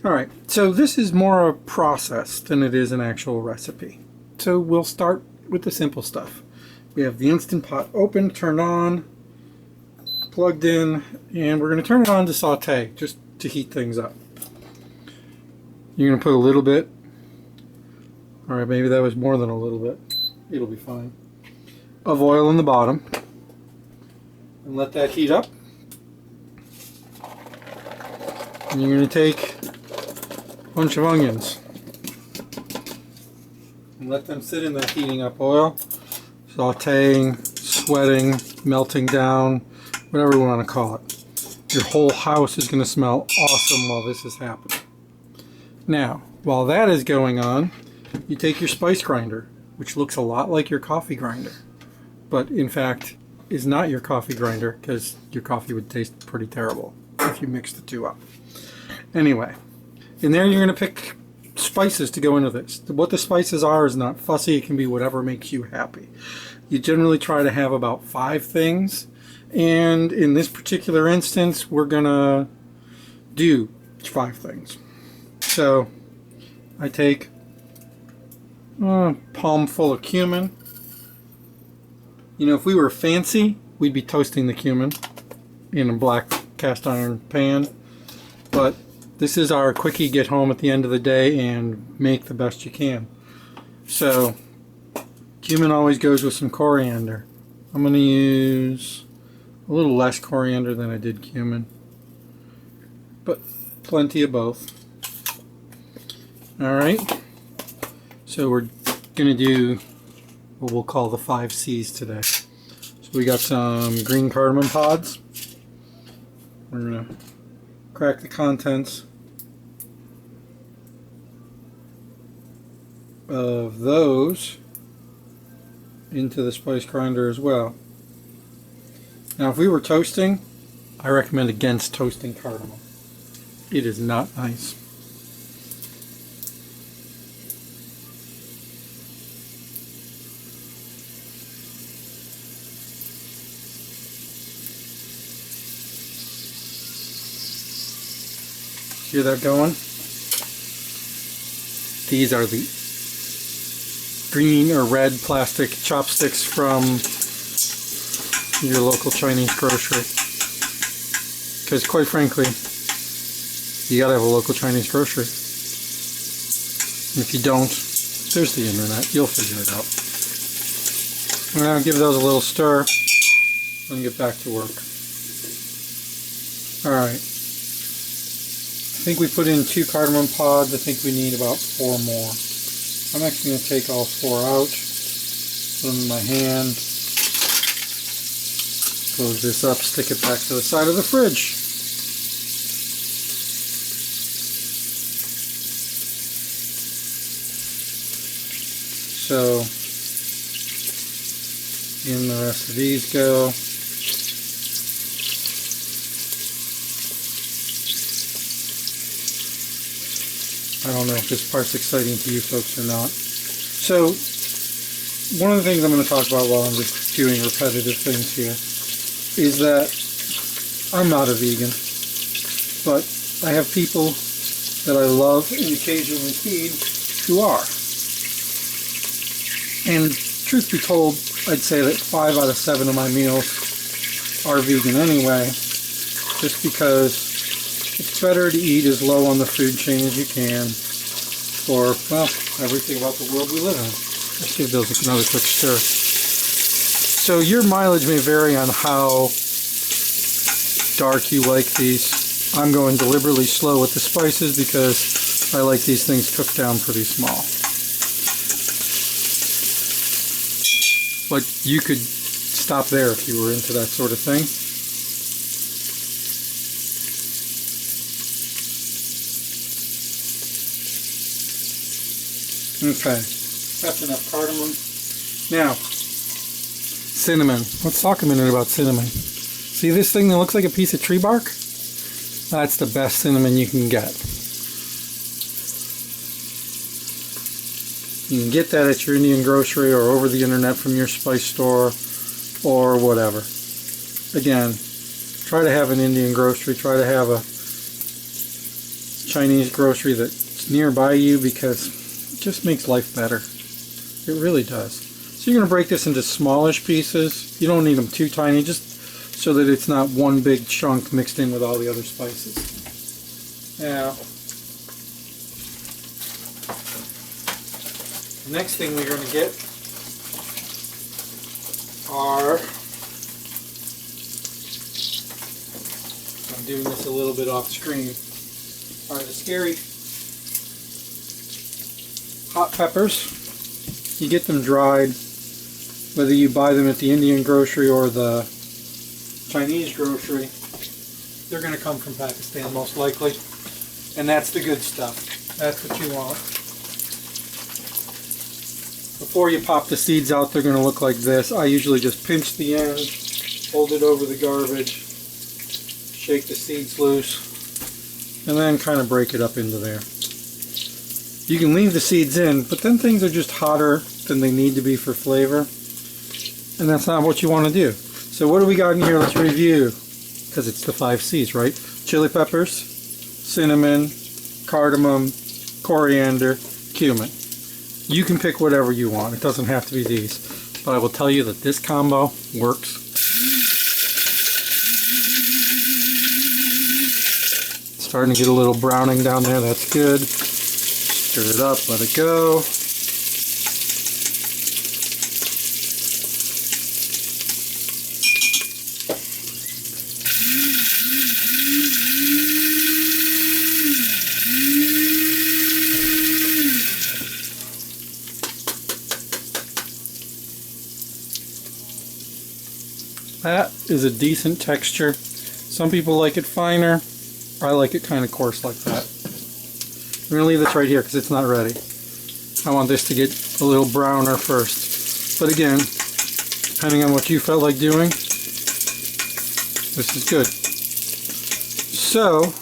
Alright, so this is more a process than it is an actual recipe. So we'll start with the simple stuff. We have the Instant Pot open, turned on, plugged in, and we're going to turn it on to sauté, just to heat things up. You're going to put a little bit. Alright, maybe that was more than a little bit. It'll be fine. Of oil in the bottom. And let that heat up. And you're going to take a bunch of onions and let them sit in that heating up oil, sauteing, sweating, melting down, whatever you want to call it. Your whole house is going to smell awesome while this is happening. Now, while that is going on, you take your spice grinder, which looks a lot like your coffee grinder, but in fact is not your coffee grinder, because your coffee would taste pretty terrible if you mix the two up. Anyway, in there you're going to pick spices to go into this. What the spices are is not fussy. It can be whatever makes you happy. You generally try to have about 5 things, and in this particular instance we're going to do 5 things. So I take a palm full of cumin. You know, if we were fancy, we'd be toasting the cumin in a black cast iron pan, but this is our quickie get home at the end of the day and make the best you can. So cumin always goes with some coriander. I'm going to use a little less coriander than I did cumin, but plenty of both. Alright, so we're going to do what we'll call the 5 C's today. So we got some green cardamom pods. We're going to crack the contents of those into the spice grinder as well. Now if we were toasting, I recommend against toasting cardamom. It is not nice. Hear that going? These are the green or red plastic chopsticks from your local Chinese grocery. Because quite frankly, you gotta have a local Chinese grocery. And if you don't, there's the internet. You'll figure it out. I'm gonna give those a little stir and get back to work. Alright. I think we put in 2 cardamom pods. I think we need about 4 more. I'm actually going to take all 4 out, put them in my hand, close this up, stick it back to the side of the fridge. So, in the rest of these go. I don't know if this part's exciting to you folks or not. So, one of the things I'm going to talk about while I'm just doing repetitive things here is that I'm not a vegan, but I have people that I love and occasionally feed who are. And truth be told, I'd say that 5 out of 7 of my meals are vegan anyway, just because it's better to eat as low on the food chain as you can for, well, everything about the world we live in. Let's give those another quick stir. So your mileage may vary on how dark you like these. I'm going deliberately slow with the spices because I like these things cooked down pretty small. But you could stop there if you were into that sort of thing. Okay, that's enough cardamom. Now, cinnamon. Let's talk a minute about cinnamon. See this thing that looks like a piece of tree bark? That's the best cinnamon you can get. You can get that at your Indian grocery or over the internet from your spice store or whatever. Again, try to have an Indian grocery, try to have a Chinese grocery that's nearby you, because it just makes life better. It really does. So you're going to break this into smallish pieces. You don't need them too tiny, just so that it's not one big chunk mixed in with all the other spices. Now, the next thing we're going to get are, I'm doing this a little bit off screen, are the scary hot peppers. You get them dried, whether you buy them at the Indian grocery or the Chinese grocery. They're going to come from Pakistan most likely, and that's the good stuff. That's what you want. Before you pop the seeds out, they're going to look like this. I usually just pinch the end, hold it over the garbage, shake the seeds loose, and then kind of break it up into there. You can leave the seeds in, but then things are just hotter than they need to be for flavor, and that's not what you want to do. So what do we got in here? Let's review, because it's the 5 C's, right? Chili peppers, cinnamon, cardamom, coriander, cumin. You can pick whatever you want. It doesn't have to be these, but I will tell you that this combo works. It's starting to get a little browning down there. That's good. Stir it up, let it go. That is a decent texture. Some people like it finer. I like it kind of coarse like that. I'm going to leave this right here because it's not ready. I want this to get a little browner first. But again, depending on what you felt like doing, this is good. So,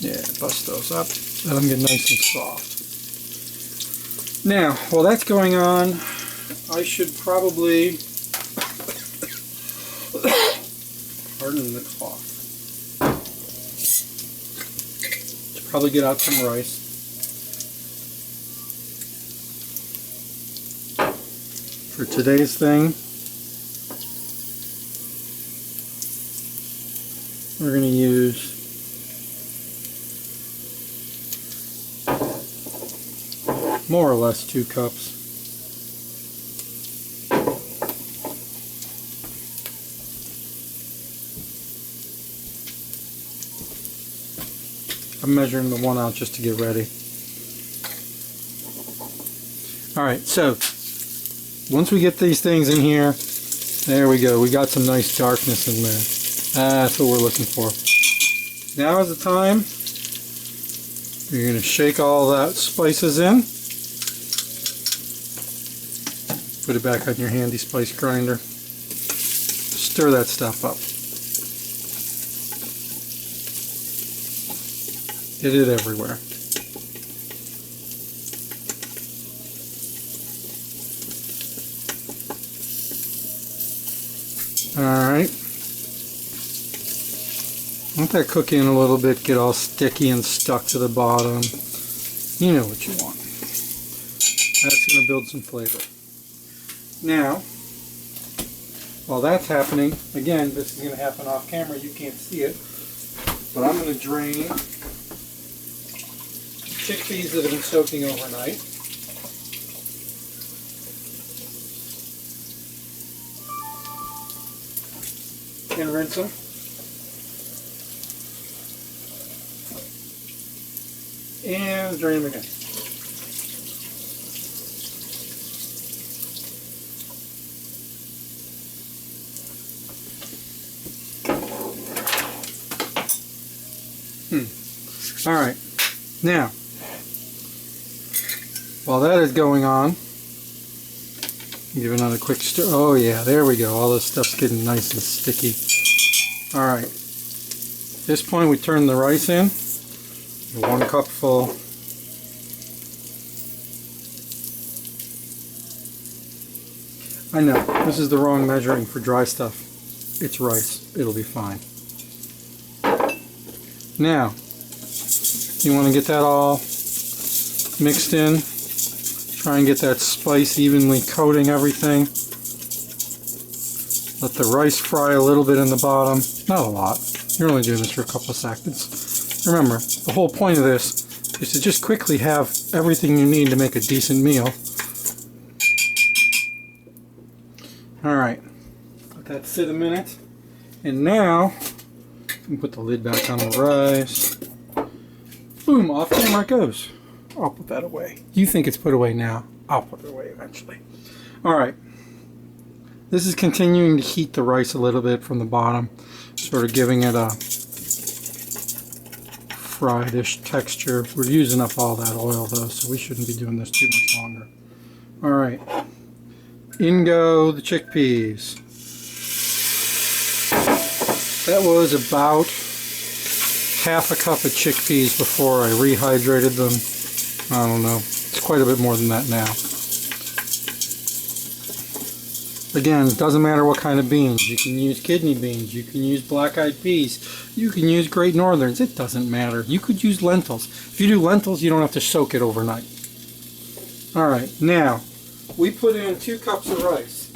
yeah, bust those up. Let them get nice and soft. Now, while that's going on, I should probably, pardon the cough, should probably get out some rice. For today's thing, we're going to use more or less 2 cups. I'm measuring the 1 out just to get ready. Alright, so once we get these things in here, there we go. We got some nice darkness in there. That's what we're looking for. Now is the time. You're going to shake all that spices in. Put it back on your handy spice grinder. Stir that stuff up. Get it everywhere. Alright. Let that cook in a little bit, get all sticky and stuck to the bottom. You know what you want. That's going to build some flavor. Now, while that's happening, again, this is going to happen off camera, you can't see it, but I'm going to drain chickpeas that have been soaking overnight. And rinse them. And drain them again. Alright, now, while that is going on, give another quick stir. Oh yeah, there we go. All this stuff's getting nice and sticky. Alright, at this point we turn the rice in. 1 cup full. I know, this is the wrong measuring for dry stuff. It's rice. It'll be fine. Now, you want to get that all mixed in. Try and get that spice evenly coating everything. Let the rice fry a little bit in the bottom. Not a lot. You're only doing this for a couple of seconds. Remember, the whole point of this is to just quickly have everything you need to make a decent meal. Alright, let that sit a minute. And now, you can put the lid back on the rice. Boom, off camera it goes. I'll put that away. You think it's put away now. I'll put it away eventually. Alright. This is continuing to heat the rice a little bit from the bottom. Sort of giving it a fried-ish texture. We're using up all that oil though, so we shouldn't be doing this too much longer. Alright. In go the chickpeas. That was about half a cup of chickpeas before I rehydrated them. I don't know. It's quite a bit more than that now. Again, it doesn't matter what kind of beans. You can use kidney beans. You can use black-eyed peas. You can use Great Northerns. It doesn't matter. You could use lentils. If you do lentils, you don't have to soak it overnight. Alright, now, we put in 2 cups of rice.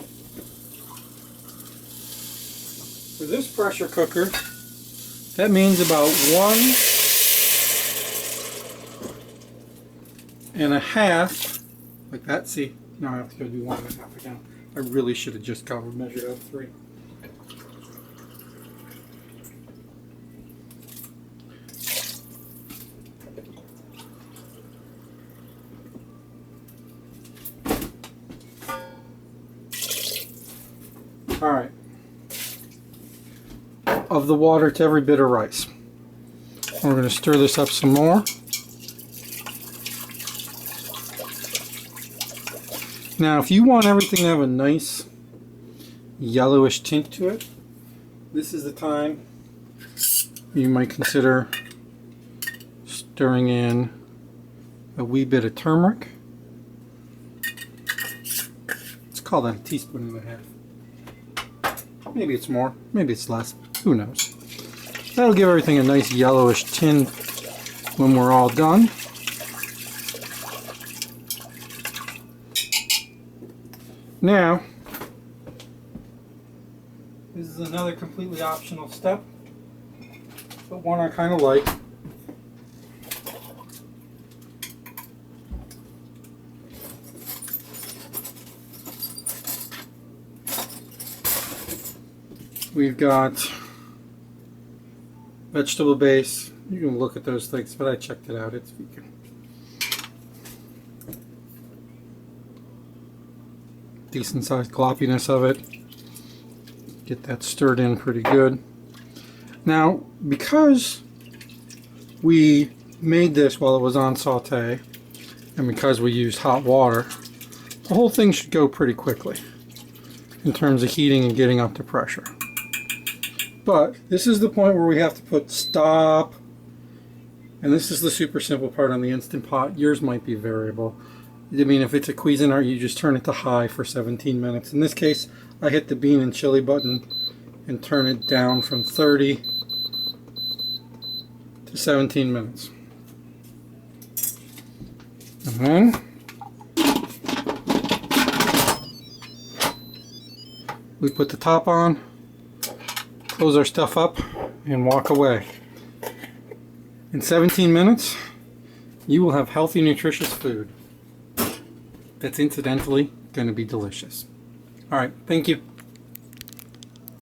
For this pressure cooker, that means about 1.5, like that. See, now I have to go do 1.5 again. I really should have just measured out 3. Alright. Of the water to every bit of rice. We're going to stir this up some more. Now, if you want everything to have a nice yellowish tint to it, this is the time you might consider stirring in a wee bit of turmeric. Let's call that 1.5 teaspoons. Maybe it's more, maybe it's less, who knows. That'll give everything a nice yellowish tint when we're all done. Now, this is another completely optional step, but one I kind of like. We've got vegetable base. You can look at those things, but I checked it out. It's vegan. Decent sized gloppiness of it. Get that stirred in pretty good. Now, because we made this while it was on sauté, and because we used hot water, the whole thing should go pretty quickly in terms of heating and getting up to pressure. But this is the point where we have to put stop, and this is the super simple part on the Instant Pot. Yours might be variable. I mean, if it's a Cuisinart, you just turn it to high for 17 minutes. In this case, I hit the bean and chili button and turn it down from 30 to 17 minutes. And then we put the top on, close our stuff up, and walk away. In 17 minutes, you will have healthy, nutritious food that's incidentally going to be delicious. All right, thank you.